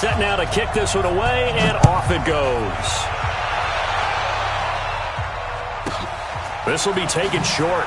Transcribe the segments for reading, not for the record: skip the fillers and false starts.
Set now to kick this one away, and off it goes. This will be taken short.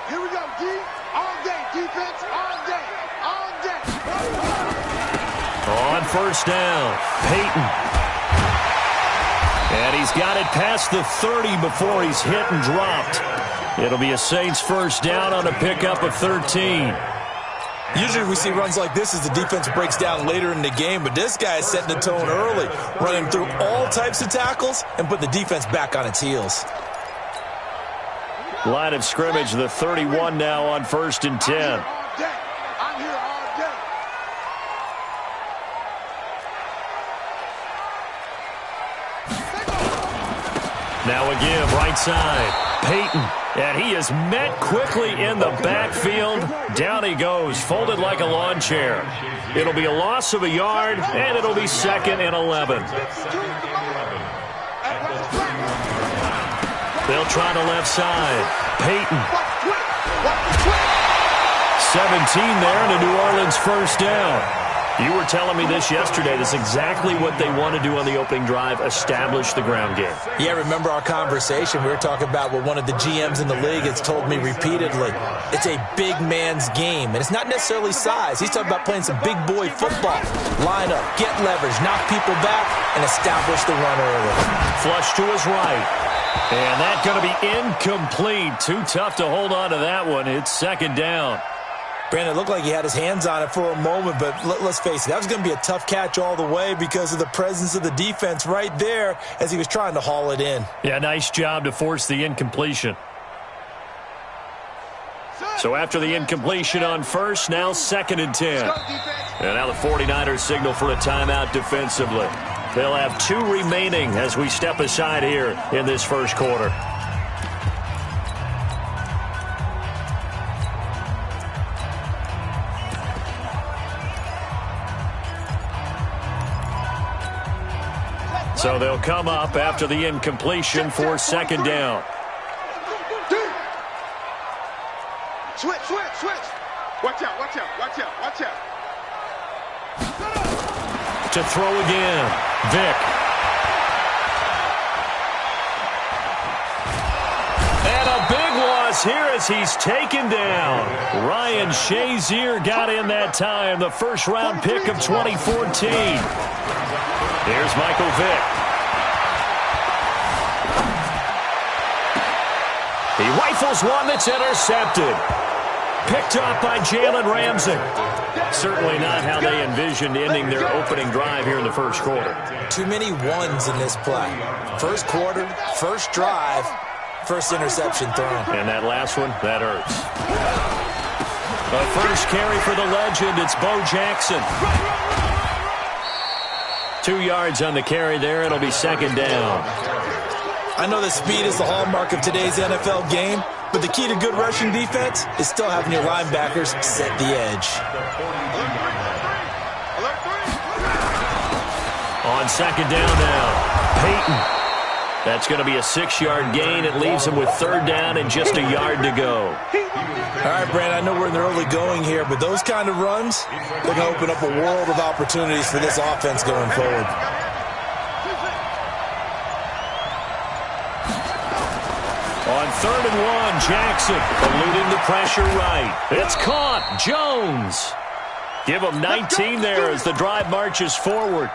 Here we go, D. All day, defense, all day, all day. On first down, Peyton. And he's got it past the 30 before he's hit and dropped. It'll be a Saints first down on a pickup of 13. Usually we see runs like this as the defense breaks down later in the game, but this guy is setting the tone early, running through all types of tackles and put the defense back on its heels. Line of scrimmage, the 31 now on first and 10. I'm here all day. Now a give, right side. Peyton, and he is met quickly in the backfield. Down he goes, folded like a lawn chair. It'll be a loss of a yard, and it'll be 2nd and 11. They'll try the left side. Peyton. 17 there, and a New Orleans first down. You were telling me this yesterday. That's exactly what they want to do on the opening drive, establish the ground game. Yeah, remember our conversation? We were talking about what one of the GMs in the league has told me repeatedly. It's a big man's game, and it's not necessarily size. He's talking about playing some big boy football. Line up, get leverage, knock people back, and establish the run early. Flush to his right. And that's going to be incomplete. Too tough to hold on to that one. It's 2nd down. Brandon, it looked like he had his hands on it for a moment, but let's face it, that was going to be a tough catch all the way because of the presence of the defense right there as he was trying to haul it in. Yeah, nice job to force the incompletion. So after the incompletion on first, now 2nd and 10. And now the 49ers signal for a timeout defensively. They'll have 2 remaining as we step aside here in this first quarter. So they'll come up after the incompletion for 2nd down. Switch. Watch out, watch out, watch out, watch out. To throw again, Vick. And a big loss here as he's taken down. Ryan Shazier got in that time, the first-round pick of 2014. Here's Michael Vick. He rifles one that's intercepted. Picked up by Jalen Ramsey. Certainly not how they envisioned ending their opening drive here in the first quarter. Too many ones in this play. First quarter, first drive, first interception thrown. And that last one, that hurts. The first carry for the legend, it's Bo Jackson. 2 yards on the carry there. It'll be 2nd down. I know that speed is the hallmark of today's NFL game, but the key to good rushing defense is still having your linebackers set the edge. On 2nd down now, Peyton. That's going to be a 6-yard gain. It leaves him with 3rd down and just a yard to go. All right, Brandon, I know we're in the early going here, but those kind of runs, they're going to open up a world of opportunities for this offense going forward. 3rd and 1. Jackson eluding the pressure right. It's caught. Jones. Give him 19 there as the drive marches forward.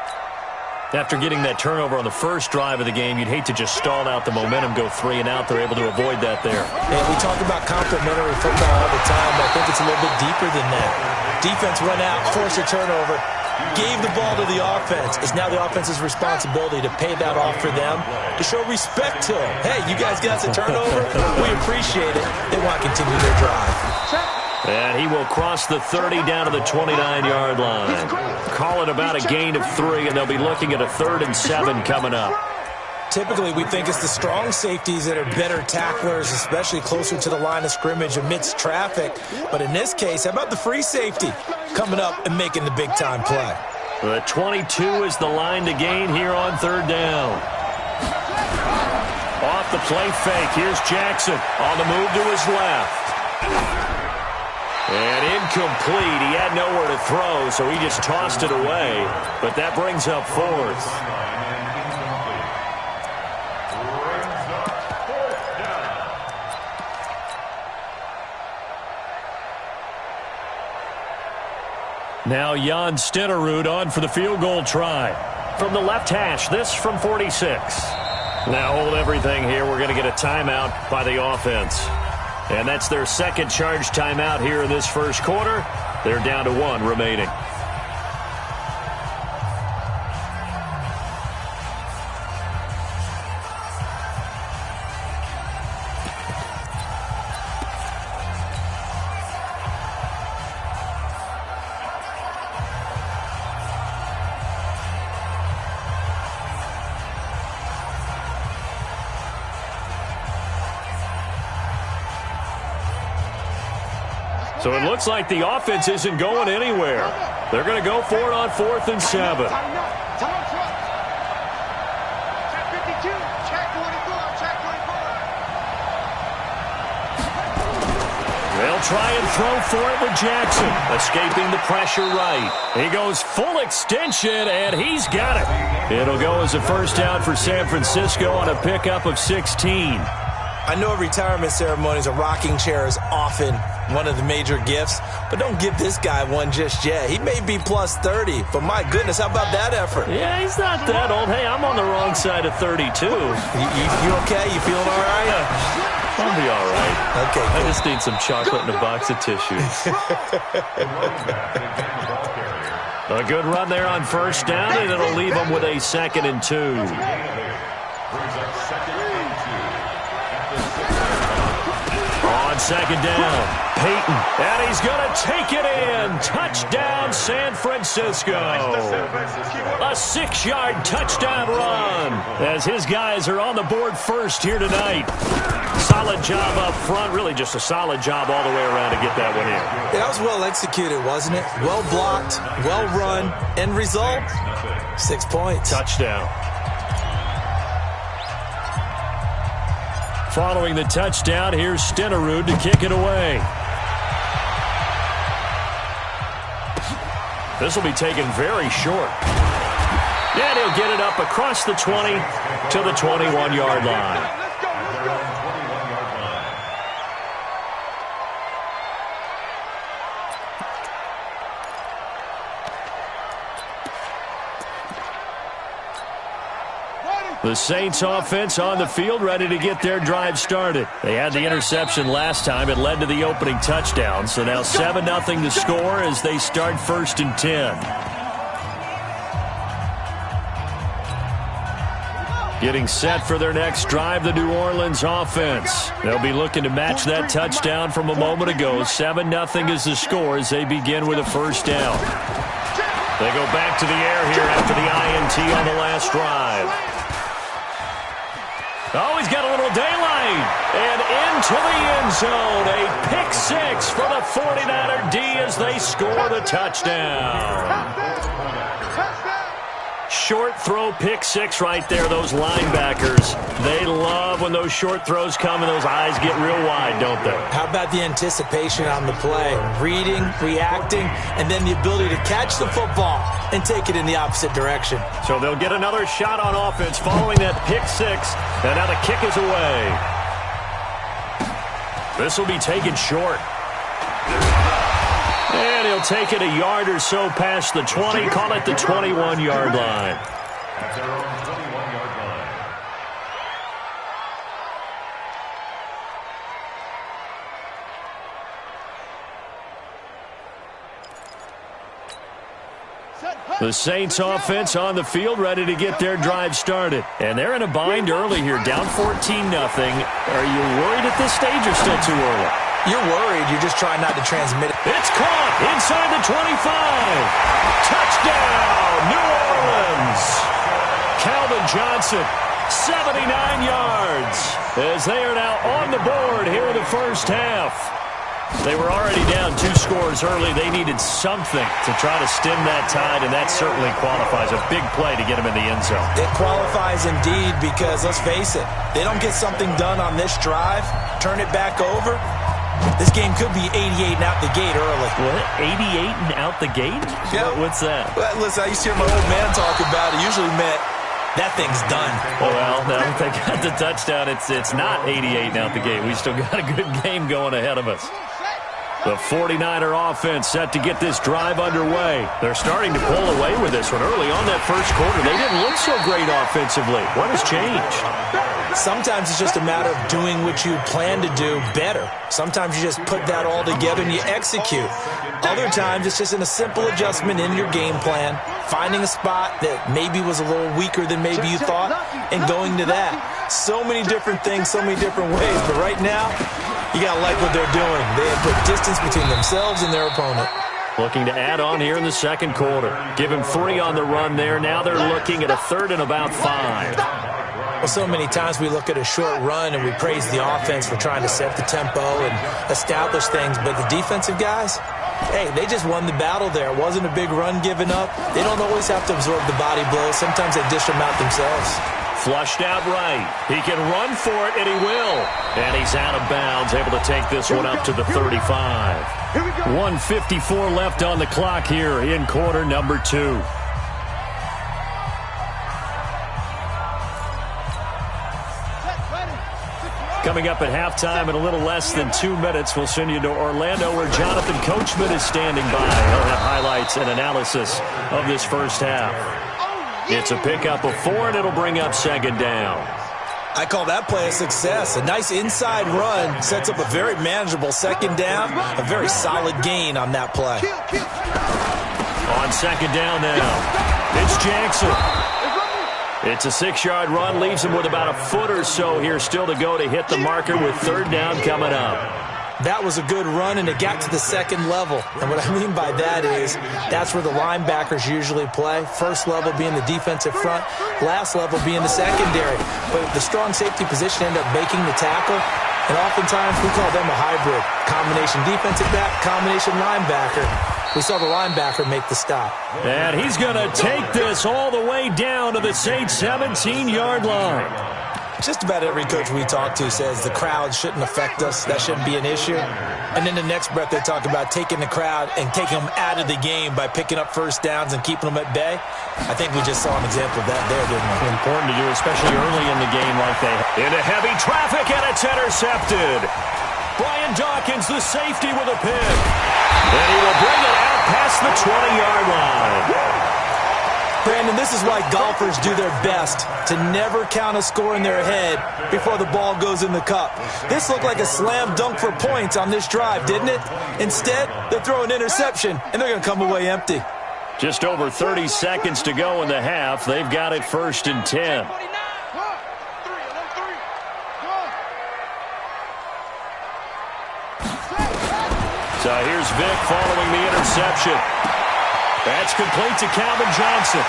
After getting that turnover on the first drive of the game, you'd hate to just stall out the momentum, go 3 and out. They're able to avoid that there. And we talk about complementary football all the time, but I think it's a little bit deeper than that. Defense went out, forced a turnover, gave the ball to the offense. It's now the offense's responsibility to pay that off for them, to show respect to them. Hey, you guys got us a turnover? We appreciate it. They want to continue their drive. And he will cross the 30 down to the 29-yard line. Call it about a gain of 3, and they'll be looking at a 3rd and 7 coming up. Typically, we think it's the strong safeties that are better tacklers, especially closer to the line of scrimmage amidst traffic. But in this case, how about the free safety coming up and making the big-time play? The 22 is the line to gain here on 3rd down. Off the play fake, here's Jackson on the move to his left. And incomplete. He had nowhere to throw, so he just tossed it away. But that brings up 4th. Now Jan Stenerud on for the field goal try. From the left hash, this from 46. Now hold everything here. We're going to get a timeout by the offense. And that's their second charge timeout here in this first quarter. They're down to 1 remaining. So it looks like the offense isn't going anywhere. They're going to go for it on 4th and 7. They'll try and throw for it with Jackson, escaping the pressure right. He goes full extension, and he's got it. It'll go as a first down for San Francisco on a pickup of 16. I know at retirement ceremonies, a rocking chair is often one of the major gifts, but don't give this guy one just yet. He may be plus 30, but my goodness, how about that effort? Yeah, he's not that old. Hey, I'm on the wrong side of 32. You okay? You feeling all right? I'll be all right. Okay, I just need some chocolate and a box of tissues. A good run there on first down, and it'll leave them with a 2nd and 2. On 2nd down, Peyton, and he's going to take it in. Touchdown, San Francisco. A 6-yard touchdown run as his guys are on the board first here tonight. Solid job up front, really just a solid job all the way around to get that one in. That was well executed, wasn't it? Well blocked, well run. End result, 6 points. Touchdown. Following the touchdown, here's Stenerud to kick it away. This will be taken very short. And he'll get it up across the 20 to the 21-yard line. The Saints offense on the field, ready to get their drive started. They had the interception last time. It led to the opening touchdown. So now 7-0 the score as they start 1st and 10. Getting set for their next drive, the New Orleans offense. They'll be looking to match that touchdown from a moment ago. 7-0 is the score as they begin with a first down. They go back to the air here after the INT on the last drive. Oh, he's got a little daylight. And into the end zone. A pick 6 for the 49er D as they score the touchdown. Short throw pick 6 right there. Those linebackers, they love when those short throws come and those eyes get real wide, don't they? How about the anticipation on the play? Reading, reacting, and then the ability to catch the football and take it in the opposite direction. So they'll get another shot on offense following that pick 6. And now the kick is away. This will be taken short. And he'll take it a yard or so past the 20, call it the 21-yard line. The Saints offense on the field, ready to get their drive started. And they're in a bind early here, down 14-0. Are you worried at this stage or still too early? You're worried. You're just trying not to transmit it. It's caught inside the 25. Touchdown, New Orleans. Calvin Johnson, 79 yards, as they are now on the board here in the first half. They were already down 2 scores early. They needed something to try to stem that tide, and that certainly qualifies. A big play to get them in the end zone. It qualifies indeed because, let's face it, they don't get something done on this drive, turn it back over, this game could be 88 and out the gate early. What? 88 and out the gate? Yeah. What's that? Well, listen, I used to hear my old man talk about it. Usually meant that thing's done. Well, now if they got the touchdown, it's not 88 and out the gate. We still got a good game going ahead of us. The 49er offense set to get this drive underway. They're starting to pull away with this one. Early on that first quarter, they didn't look so great offensively. What has changed? Sometimes it's just a matter of doing what you plan to do better. Sometimes you just put that all together and you execute. Other times it's just in a simple adjustment in your game plan, finding a spot that maybe was a little weaker than maybe you thought, and going to that. So many different things, so many different ways. But right now, you got to like what they're doing. They have put distance between themselves and their opponent. Looking to add on here in the second quarter. Give him 3 on the run there. Now they're looking at a 3rd and about 5. Well, so many times we look at a short run and we praise the offense for trying to set the tempo and establish things. But the defensive guys, hey, they just won the battle there. It wasn't a big run given up. They don't always have to absorb the body blows. Sometimes they dish them out themselves. Flushed out right. He can run for it, and he will. And he's out of bounds, able to take this one up to the 35. 1:54 left on the clock here in quarter number 2. Coming up at halftime in a little less than 2 minutes, we'll send you to Orlando where Jonathan Coachman is standing by. He'll have highlights and analysis of this first half. It's a pickup of 4, and it'll bring up second down. I call that play a success. A nice inside run sets up a very manageable second down, a very solid gain on that play. On second down now, it's Jackson. It's a 6-yard run, leaves him with about a foot or so here still to go to hit the marker with third down coming up. That was a good run, and it got to the second level. And what I mean by that is that's where the linebackers usually play. First level being the defensive front, last level being the secondary. But the strong safety position ended up making the tackle, and oftentimes we call them a hybrid. Combination defensive back, combination linebacker. We saw the linebacker make the stop. And he's going to take this all the way down to the Saints' 17-yard line. Just about every coach we talk to says the crowd shouldn't affect us. That shouldn't be an issue. And then the next breath they talk about taking the crowd and taking them out of the game by picking up first downs and keeping them at bay. I think we just saw an example of that there, didn't we? Important to do, especially early in the game like they. Into heavy traffic, and it's intercepted. Brian Dawkins, the safety, with a pick. And he will bring it out past the 20-yard line. Brandon, this is why golfers do their best to never count a score in their head before the ball goes in the cup. This looked like a slam dunk for points on this drive, didn't it? Instead, they throw an interception, and they're going to come away empty. Just over 30 seconds to go in the half. They've got it 1st and 10. So here's Vick following the interception. That's complete to Calvin Johnson.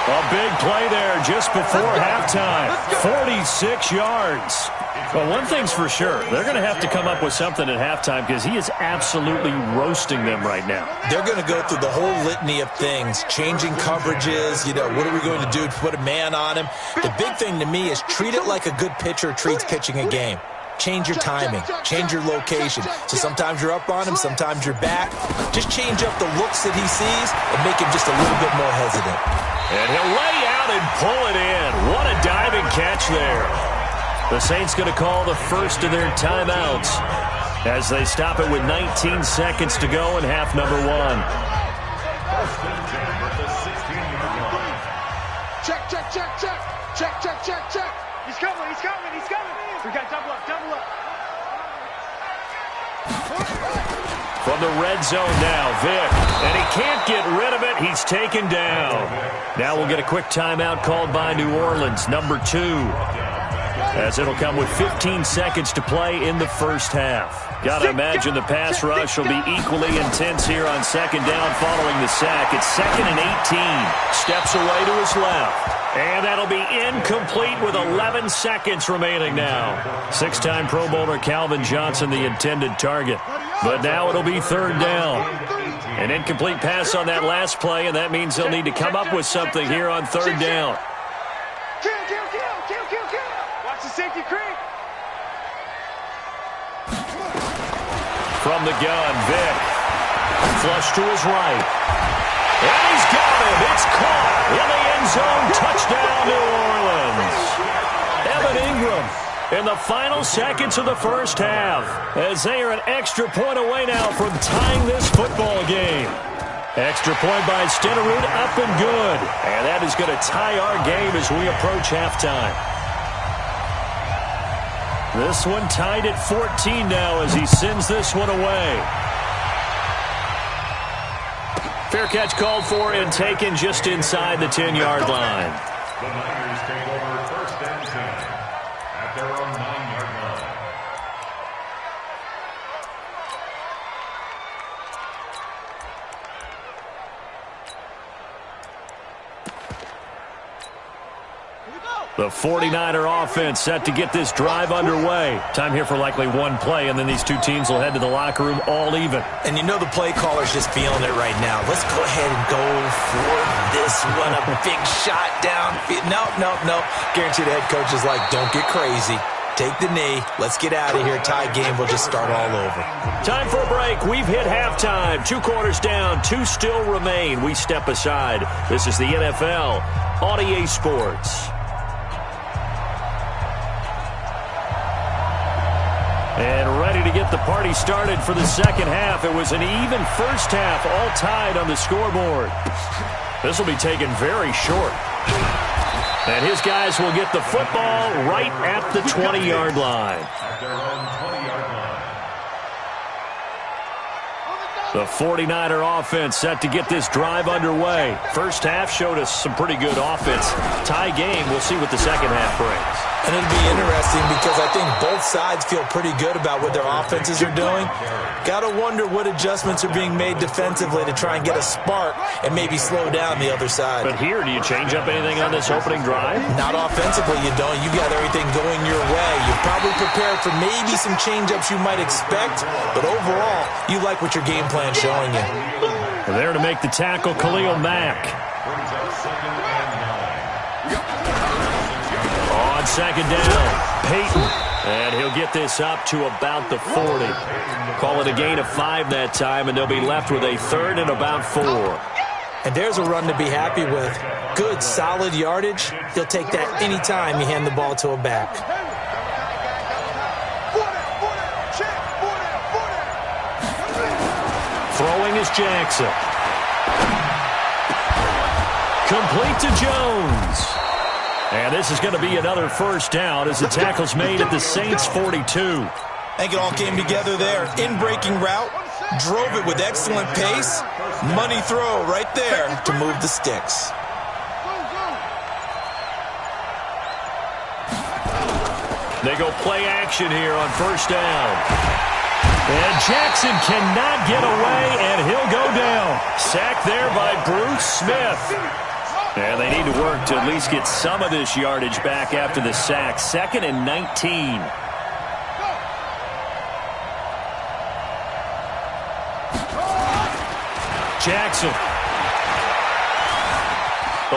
A big play there just before halftime. 46 yards. Well, one thing's for sure. They're going to have to come up with something at halftime because he is absolutely roasting them right now. They're going to go through the whole litany of things, changing coverages, what are we going to do to put a man on him? The big thing to me is treat it like a good pitcher treats pitching a game. Change your timing, change your location. So sometimes you're up on him, sometimes you're back. Just change up the looks that he sees and make him just a little bit more hesitant. And he'll lay out and pull it in. What a diving catch there. The Saints going to call the first of their timeouts as they stop it with 19 seconds to go in half number 1. Check, check, check, check. Check, check, check, check. He's coming, he's coming, he's coming. We got double up, double up. From the red zone now, Vick. And he can't get rid of it. He's taken down. Now we'll get a quick timeout called by New Orleans, number 2. As it'll come with 15 seconds to play in the first half. Got to imagine the pass rush will be equally intense here on second down following the sack. It's 2nd and 18. Steps away to his left. And that'll be incomplete with 11 seconds remaining now. 6-time Pro Bowler Calvin Johnson, the intended target. But now it'll be 3rd down. An incomplete pass on that last play, and that means they'll need to come up with something here on 3rd down. Kill, kill, kill, kill, kill, kill. Watch the safety creep. From the gun, Vick. Flush to his right. And he's got him. It's caught in the end zone. Touchdown, New Orleans. Evan Ingram in the final seconds of the first half, as they are an extra point away now from tying this football game. Extra point by Stenerud, up and good. And that is going to tie our game as we approach halftime. This one tied at 14 now as he sends this one away. Fair catch called for and taken just inside the 10-yard line. The Niners take over 1st and 10 at their own 9-yard line. The 49er offense set to get this drive underway. Time here for likely one play, and then these two teams will head to the locker room all even. And you know the play caller's just feeling it right now. Let's go ahead and go for this one. A big shot down. No. Guarantee the head coach is like, don't get crazy. Take the knee. Let's get out of here. Tie game. We'll just start all over. Time for a break. We've hit halftime. 2 quarters down. 2 still remain. We step aside. This is the NFL on EA Sports. And ready to get the party started for the second half. It was an even first half, all tied on the scoreboard. This will be taken very short. And his guys will get the football right at the 20-yard line. At their own 20-yard line. The 49er offense set to get this drive underway. First half showed us some pretty good offense. Tie game, we'll see what the second half brings. And it'll be interesting because I think both sides feel pretty good about what their offenses are doing. Got to wonder what adjustments are being made defensively to try and get a spark and maybe slow down the other side. But here, do you change up anything on this opening drive? Not offensively, you don't. You've got everything going your way. You're probably prepared for maybe some change-ups you might expect, but overall, you like what your game plan's showing you. And there to make the tackle, Khalil Mack. Brings up 2nd and 9. On second down, Peyton. And he'll get this up to about the 40. Call it a gain of 5 that time, and they'll be left with a 3rd and about 4. And there's a run to be happy with. Good, solid yardage. He'll take that any time you hand the ball to a back. Throwing is Jackson. Complete to Jones. And this is going to be another first down as the tackle's made at the Saints' 42. I think it all came together there. In-breaking route, drove it with excellent pace. Money throw right there to move the sticks. They go play action here on first down. And Jackson cannot get away, and he'll go down. Sacked there by Bruce Smith. And they need to work to at least get some of this yardage back after the sack. 2nd and 19. Jackson.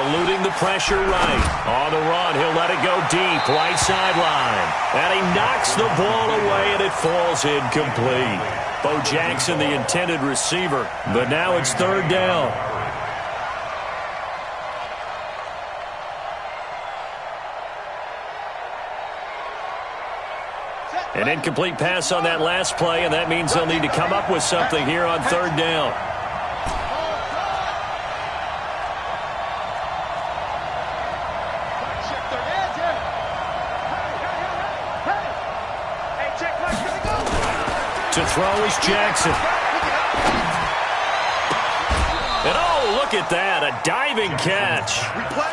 Eluding the pressure right. On the run, he'll let it go deep. Right sideline. And he knocks the ball away, and it falls incomplete. Bo Jackson, the intended receiver. But now it's 3rd down. An incomplete pass on that last play, and that means they'll need to come up with something here on third down. To throw is Jackson. And oh, look at that, a diving catch.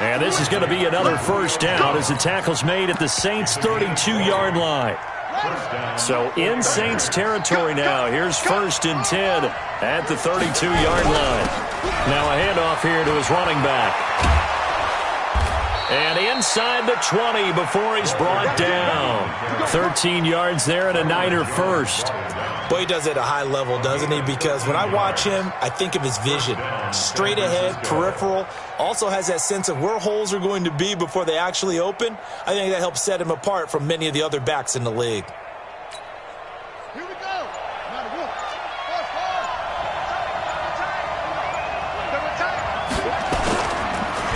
And this is going to be another first down as the tackle's made at the Saints' 32-yard line. So in Saints territory now. Here's 1st and 10 at the 32-yard line. Now a handoff here to his running back. And inside the 20 before he's brought down. 13 yards there and a Niner first. Boy, he does it at a high level, doesn't he? Because when I watch him, I think of his vision. Straight ahead, peripheral. Also has that sense of where holes are going to be before they actually open. I think that helps set him apart from many of the other backs in the league. Here we go.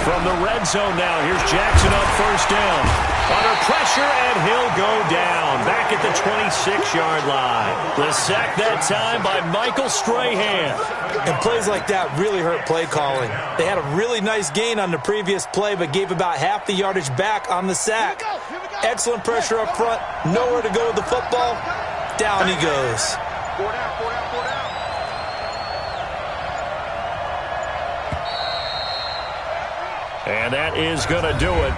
From the red zone now, here's Jackson on first down. Under pressure, and he'll go down. Back at the 26-yard line. The sack that time by Michael Strahan. And plays like that really hurt play calling. They had a really nice gain on the previous play, but gave about half the yardage back on the sack. Excellent pressure up front. Nowhere to go with the football. Down he goes. 4 down, 4 down, 4 down. And that is going to do it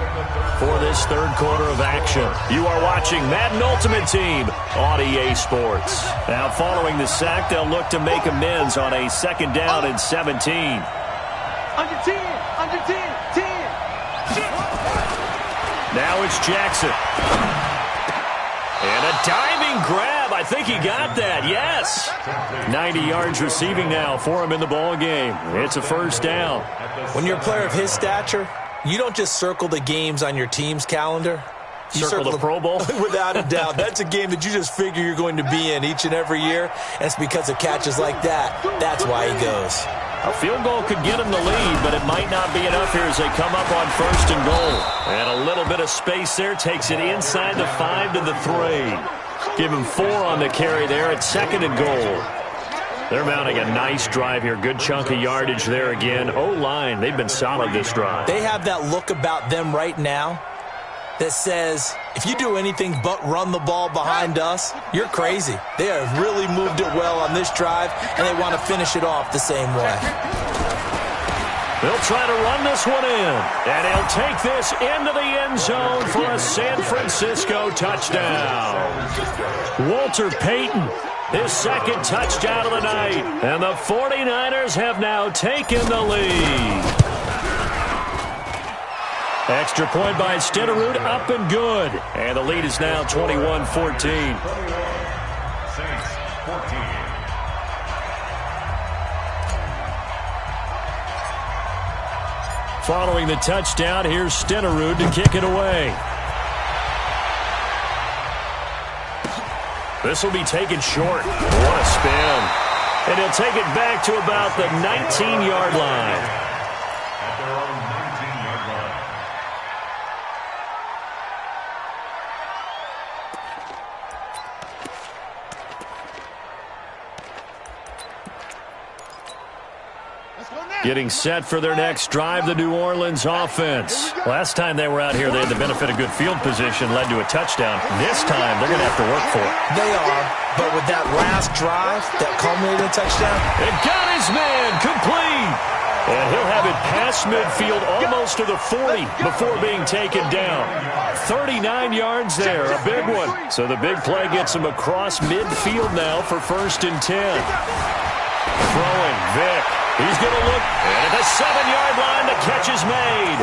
for this third quarter of action. You are watching Madden Ultimate Team on EA Sports. Now, following the sack, they'll look to make amends on a 2nd down and 17. Under 10, under 10, 10. Now it's Jackson. And a diving grab. I think he got that. Yes. 90 yards receiving now for him in the ball game. It's a first down. When you're a player of his stature, you don't just circle the games on your team's calendar. You circle the Pro Bowl? Without a doubt. That's a game that you just figure you're going to be in each and every year. And it's because of catches like that. That's why he goes. A field goal could get him the lead, but it might not be enough here as they come up on 1st and goal. And a little bit of space there takes it inside the 5 to the 3. Give him 4 on the carry there at 2nd and goal. They're mounting a nice drive here. Good chunk of yardage there again. O-line, they've been solid this drive. They have that look about them right now that says, if you do anything but run the ball behind us, you're crazy. They have really moved it well on this drive, and they want to finish it off the same way. They'll try to run this one in, and he'll take this into the end zone for a San Francisco touchdown. Walter Payton, his 2nd touchdown of the night, and the 49ers have now taken the lead. Extra point by Stenerud, up and good. And the lead is now 21-14. Saints 14. Following the touchdown, here's Stenerud to kick it away. This will be taken short. What a spin. And he'll take it back to about the 19-yard line. At their own 19-yard line. Let's go now. Getting set for their next drive, the New Orleans offense. Last time they were out here, they had the benefit of good field position, led to a touchdown. This time, they're going to have to work for it. They are, but with that last drive that culminated in a touchdown, It got his man complete. And he'll have it past midfield almost to the 40 before being taken down. 39 yards there, a big one. So the big play gets him across midfield now for 1st and 10. Throwing Vick. He's going to look, and at the 7-yard line, the catch is made.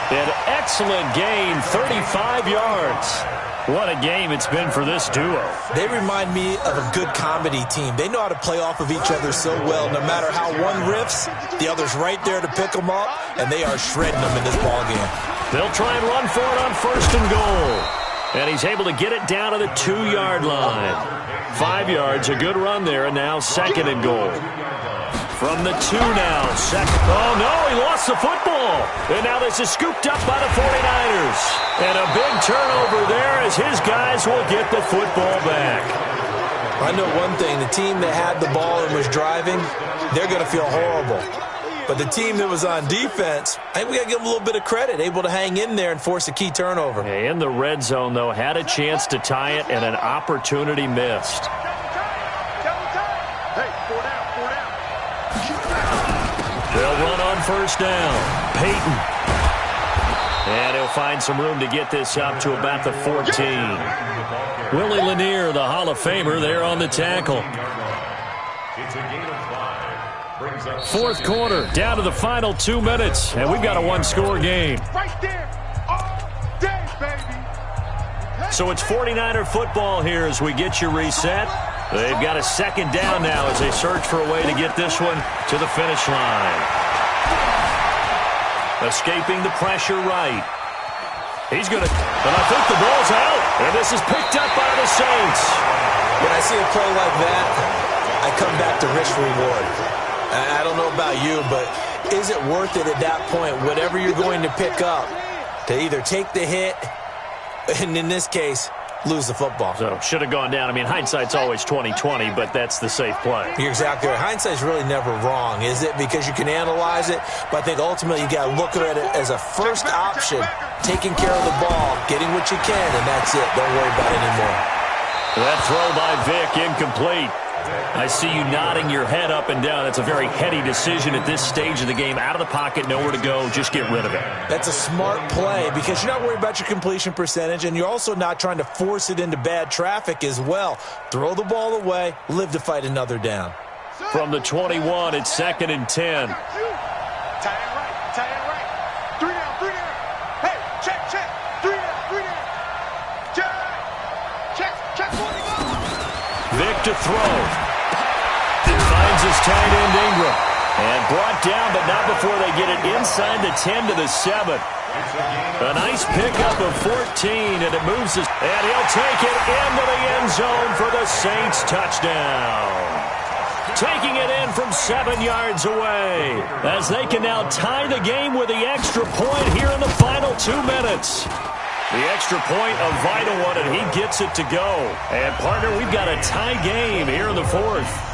An excellent gain, 35 yards. What a game it's been for this duo. they remind me of a good comedy team. They know how to play off of each other so well. No matter how one riffs, the other's right there to pick them up, and they are shredding them in this ballgame. They'll try and run for it on 1st and goal. And he's able to get it down to the 2-yard line. 5 yards, a good run there, and now 2nd and goal. From the 2 now. Oh, no, he lost the football. And now this is scooped up by the 49ers. And a big turnover there as his guys will get the football back. I know one thing. The team that had the ball and was driving, they're going to feel horrible. But the team that was on defense, I think we got to give them a little bit of credit, able to hang in there and force a key turnover. In the red zone, though, had a chance to tie it and an opportunity missed. They'll run on first down. Peyton. And he'll find some room to get this up to about the 14. Willie Lanier, the Hall of Famer, there on the tackle. It's a gain of 5. Brings up Fourth quarter, down to the final 2 minutes, and we've got a one-score game. Right there, all day, baby. So it's 49er football here as we get you reset. They've got a second down now as they search for a way to get this one to the finish line. Escaping the pressure right. He's going to, and I think the ball's out. And this is picked up by the Saints. When I see a play like that, I come back to risk reward. I don't know about you, but is it worth it at that point, whatever you're going to pick up, to either take the hit, and in this case, lose the football? So should have gone down. I mean, hindsight's always 20/20, but that's the safe play. You're exactly right. Hindsight's really never wrong, is it? Because you can analyze it, but I think ultimately you got to look at it as a first option, taking care of the ball, getting what you can, and that's it. Don't worry about it anymore. That throw by Vic, incomplete. I see you nodding your head up and down. That's a very heady decision at this stage of the game. Out of the pocket, nowhere to go. Just get rid of it. That's a smart play because you're not worried about your completion percentage, and you're also not trying to force it into bad traffic as well. Throw the ball away, live to fight another down. From the 21, it's 2nd and 10. Tie it right, tie it right. 3 down, 3 down. Hey, check. 3 down, 3 down. Check, 40. Vic to throw. Finds his tight end Ingram. And brought down, but not before they get it inside the 10 to the 7. A nice pickup of 14, and it moves us. And he'll take it into the end zone for the Saints touchdown. Taking it in from 7 yards away. As they can now tie the game with the extra point here in the final 2 minutes. The extra point, a vital one, and he gets it to go. And, partner, we've got a tie game here in the 4th.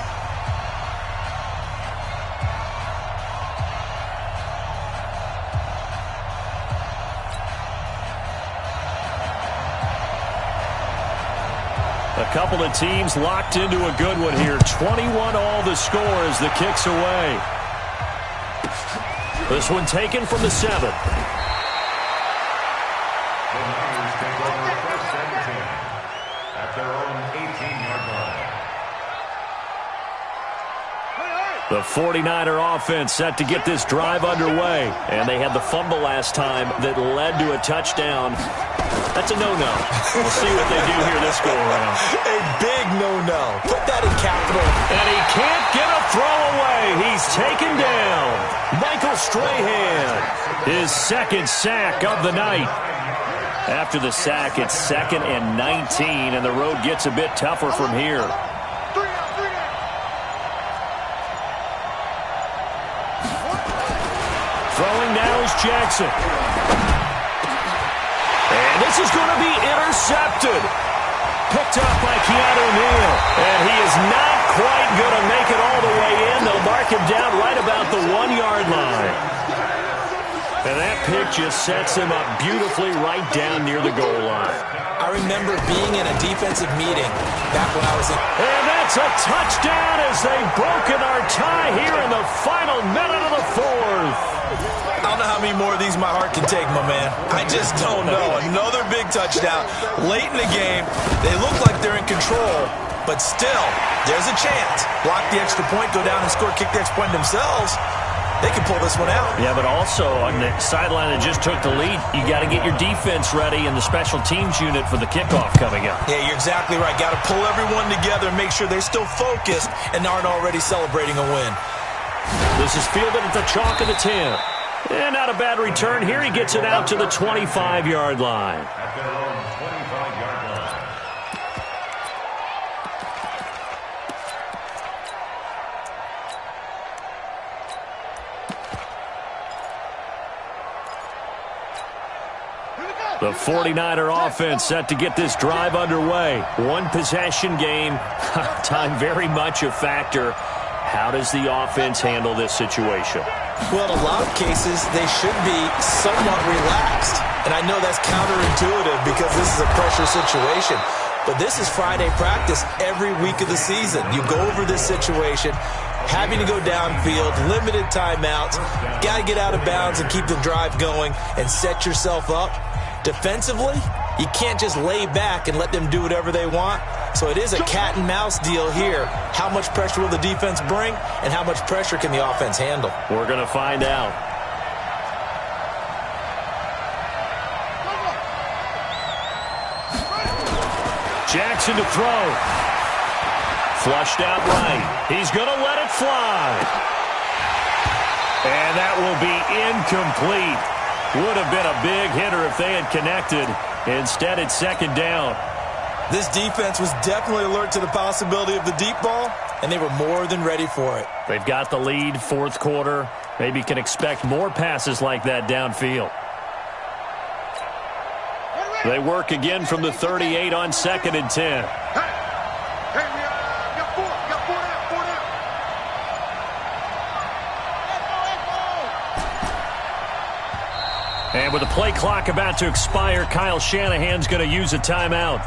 A couple of teams locked into a good one here. 21 all the score as the kick's away. This one taken from the 7. The 49er offense set to get this drive underway. And they had the fumble last time that led to a touchdown. That's a no-no. We'll see what they do here this go-around. A big no-no. Put that in capital. And he can't get a throw away. He's taken down. Michael Strahan, his 2nd sack of the night. After the sack, it's 2nd and 19, and the road gets a bit tougher from here. Throwing now is Jackson. And this is going to be intercepted. Picked up by Keanu Neal. And he is not quite going to make it all the way in. They'll mark him down right about the 1-yard line. And that pick just sets him up beautifully right down near the goal line. I remember being in a defensive meeting back when I was in... And that's a touchdown as they've broken our tie here in the final minute of the 4th. I don't know how many more of these my heart can take, my man. I just don't know. Another big touchdown. Late in the game, they look like they're in control, but still, there's a chance. Block the extra point, go down and score, kick the extra point themselves. They can pull this one out. Yeah, but also on the sideline that just took the lead, you got to get your defense ready and the special teams unit for the kickoff coming up. Yeah, you're exactly right. Got to pull everyone together and make sure they're still focused and aren't already celebrating a win. This is fielded at the chalk of the 10. And not a bad return here. He gets it out to the 25-yard line. At their own 25-yard line. The 49er offense set to get this drive underway. One possession game. Time very much a factor. How does the offense handle this situation? Well, in a lot of cases, they should be somewhat relaxed. And I know that's counterintuitive because this is a pressure situation. But this is Friday practice every week of the season. You go over this situation, having to go downfield, limited timeouts, got to get out of bounds and keep the drive going and set yourself up. Defensively, you can't just lay back and let them do whatever they want. So it is a cat and mouse deal here. How much pressure will the defense bring and how much pressure can the offense handle? We're going to find out. Jackson to throw. Flushed out right. He's going to let it fly. And that will be incomplete. Would have been a big hitter if they had connected. Instead, it's second down. This defense was definitely alert to the possibility of the deep ball, and they were more than ready for it. They've got the lead, fourth quarter. Maybe can expect more passes like that downfield. They work again from the 38 on 2nd and 10. Hey, we got four down. And with the play clock about to expire, Kyle Shanahan's going to use a timeout,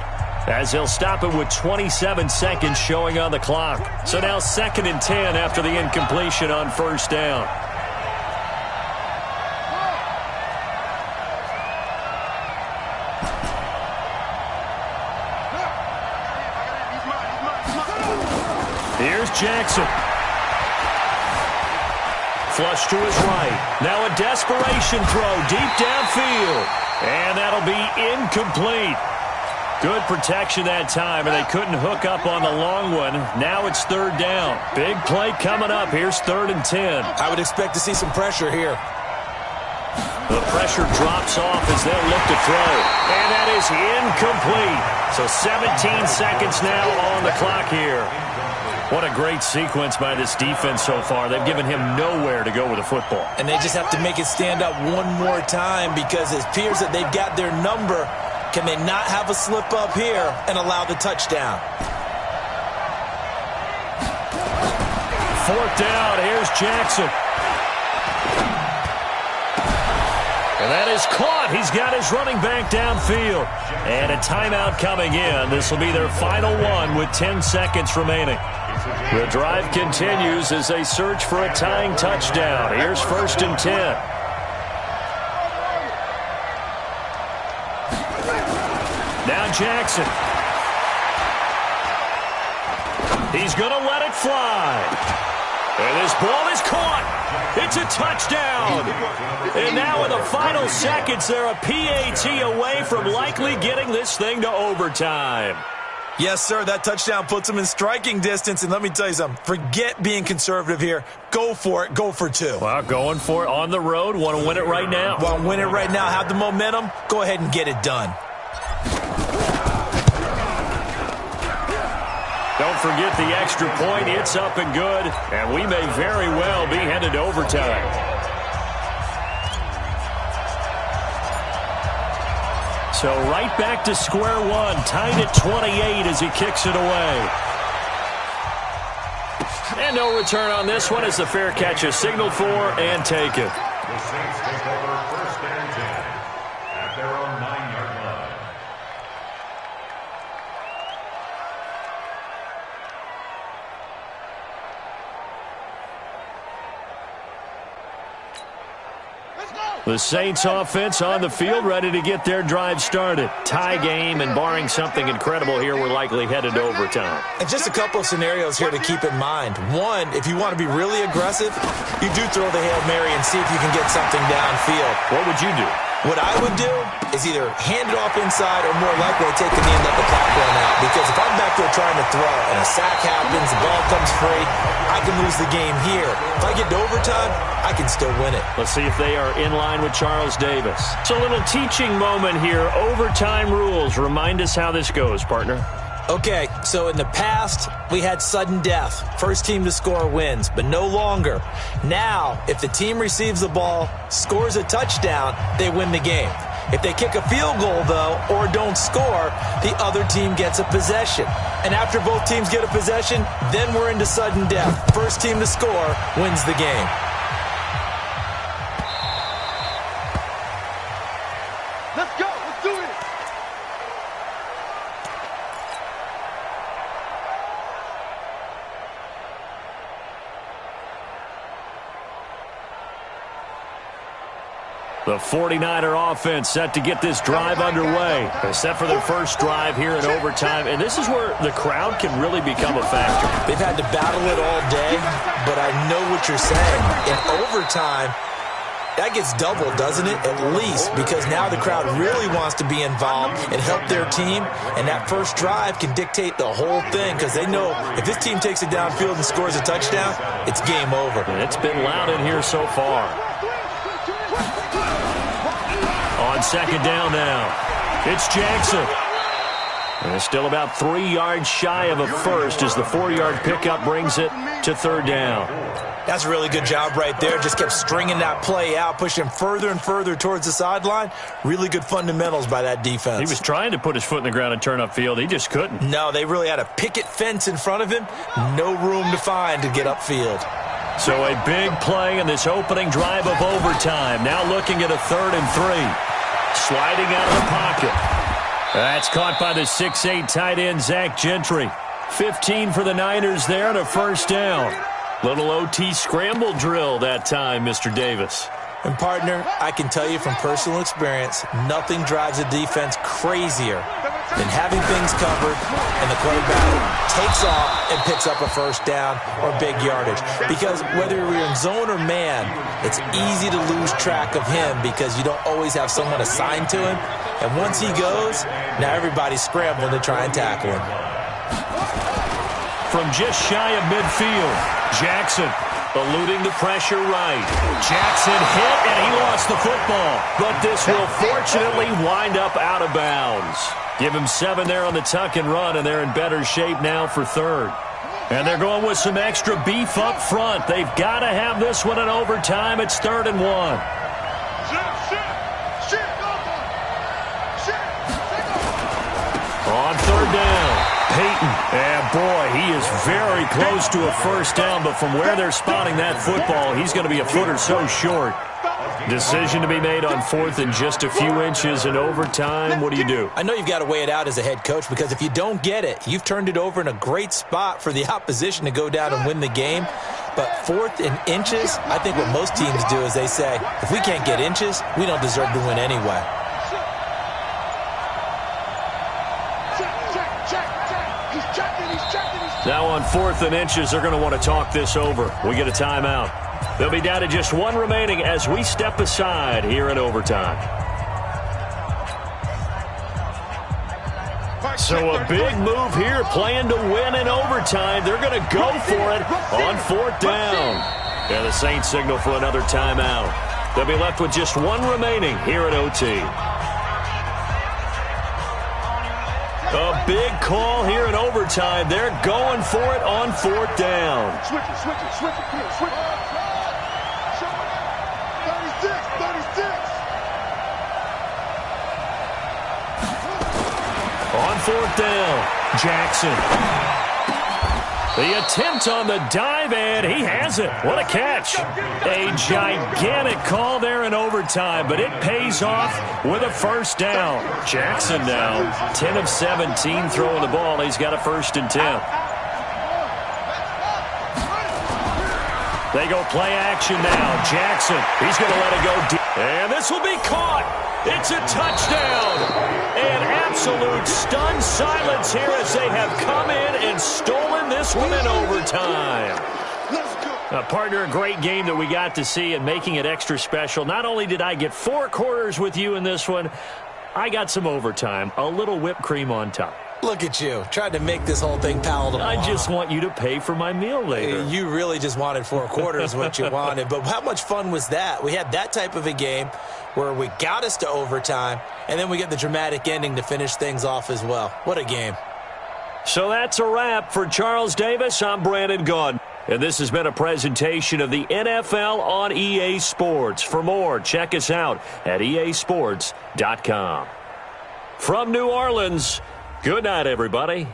as he'll stop it with 27 seconds showing on the clock. So now 2nd and 10 after the incompletion on first down. Here's Jackson. Flush to his right. Now a desperation throw deep downfield. And that'll be incomplete. Good protection that time, and they couldn't hook up on the long one. Now it's third down. Big play coming up. Here's 3rd and 10. I would expect to see some pressure here. The pressure drops off as they'll look to throw. And that is incomplete. So 17 seconds now on the clock here. What a great sequence by this defense so far. They've given him nowhere to go with the football. And they just have to make it stand up one more time because it appears that they've got their number. Can they not have a slip up here and allow the touchdown? 4th down. Here's Jackson. And that is caught. He's got his running back downfield. And a timeout coming in. This will be their final one with 10 seconds remaining. The drive continues as they search for a tying touchdown. Here's 1st and 10. Now Jackson. He's going to let it fly. And this ball is caught. It's a touchdown. And now in the final seconds, they're a PAT away from likely getting this thing to overtime. Yes, sir, that touchdown puts them in striking distance. And let me tell you something, forget being conservative here. Go for it. Go for 2. Well, going for it on the road. Want to win it right now. Want to win it right now, have the momentum, go ahead and get it done. Don't forget the extra point. It's up and good. And we may very well be headed to overtime. So right back to square one, tied at 28 as he kicks it away. And no return on this one as the fair catch is signaled for and taken. The Saints take over 1st and 10 at their own 9-yard line. The Saints offense on the field, ready to get their drive started. Tie game, and barring something incredible here, we're likely headed to overtime. And just a couple of scenarios here to keep in mind. One, if you want to be really aggressive, you do throw the Hail Mary and see if you can get something downfield. What would you do? What I would do is either hand it off inside or more likely take the knee and let the clock run out. Because if I'm back there trying to throw and a sack happens, the ball comes free, I can lose the game here. If I get to overtime, I can still win it. Let's see if they are in line with Charles Davis. It's a little teaching moment here. Overtime rules. Remind us how this goes, partner. Okay, so in the past, we had sudden death. First team to score wins, but no longer. Now, if the team receives the ball, scores a touchdown, they win the game. If they kick a field goal, though, or don't score, the other team gets a possession. And after both teams get a possession, then we're into sudden death. First team to score wins the game. Let's go. Let's do it. The 49er offense set to get this drive underway. They're set for their first drive here in overtime, and this is where the crowd can really become a factor. They've had to battle it all day, but I know what you're saying. In overtime, that gets doubled, doesn't it? At least, because now the crowd really wants to be involved and help their team, and that first drive can dictate the whole thing because they know if this team takes it downfield and scores a touchdown, it's game over. And it's been loud in here so far. On second down now, it's Jackson. And it's still about 3 yards shy of a first as the 4-yard pickup brings it to third down. That's a really good job right there. Just kept stringing that play out, pushing further and further towards the sideline. Really good fundamentals by that defense. He was trying to put his foot in the ground and turn upfield. He just couldn't. No, they really had a picket fence in front of him. No room to find to get upfield. So a big play in this opening drive of overtime. Now looking at a 3rd and 3. Sliding out of the pocket. That's caught by the 6'8" tight end, Zach Gentry. 15 for the Niners there and a first down. Little OT scramble drill that time, Mr. Davis. And, partner, I can tell you from personal experience, nothing drives a defense crazier than having things covered and the quarterback takes off and picks up a first down or big yardage. Because whether you're in zone or man, it's easy to lose track of him because you don't always have someone assigned to him. And once he goes, now everybody's scrambling to try and tackle him. From just shy of midfield, Jackson eluding the pressure right. Jackson hit, and he lost the football. But this will fortunately wind up out of bounds. Give him 7 there on the tuck and run, and they're in better shape now for third. And they're going with some extra beef up front. They've got to have this one in overtime. It's 3rd and 1. On third down, Peyton. And boy, he is very close to a first down, but from where they're spotting that football, he's going to be a foot or so short. Decision to be made on 4th and just a few inches in overtime. What do you do? I know you've got to weigh it out as a head coach because if you don't get it, you've turned it over in a great spot for the opposition to go down and win the game. But 4th and inches, I think what most teams do is they say, if we can't get inches, we don't deserve to win anyway. Now on 4th and inches, they're going to want to talk this over. We get a timeout. They'll be down to just 1 remaining as we step aside here in overtime. So a big move here, playing to win in overtime. They're going to go for it on 4th down. And the Saints signal for another timeout. They'll be left with just 1 remaining here at OT. A big call here in overtime. They're going for it on 4th down. Switch it, switch it, switch it, switch it. 36, 36. On 4th down, Jackson. The attempt on the dive, and he has it. What a catch. A gigantic call there in overtime, but it pays off with a first down. Jackson now, 10 of 17 throwing the ball. He's got a 1st and 10. They go play action now. Jackson, he's going to let it go deep. And this will be caught. It's a touchdown. An absolute stunned silence here as they have come in and stolen this one in overtime. Partner, a great game that we got to see and making it extra special. Not only did I get 4 quarters with you in this one, I got some overtime, a little whipped cream on top. Look at you, trying to make this whole thing palatable. I just want you to pay for my meal later. You really just wanted 4 quarters what you wanted. But how much fun was that? We had that type of a game where we got us to overtime, and then we get the dramatic ending to finish things off as well. What a game. So that's a wrap. For Charles Davis, I'm Brandon Gaudin. And this has been a presentation of the NFL on EA Sports. For more, check us out at easports.com. From New Orleans, good night, everybody.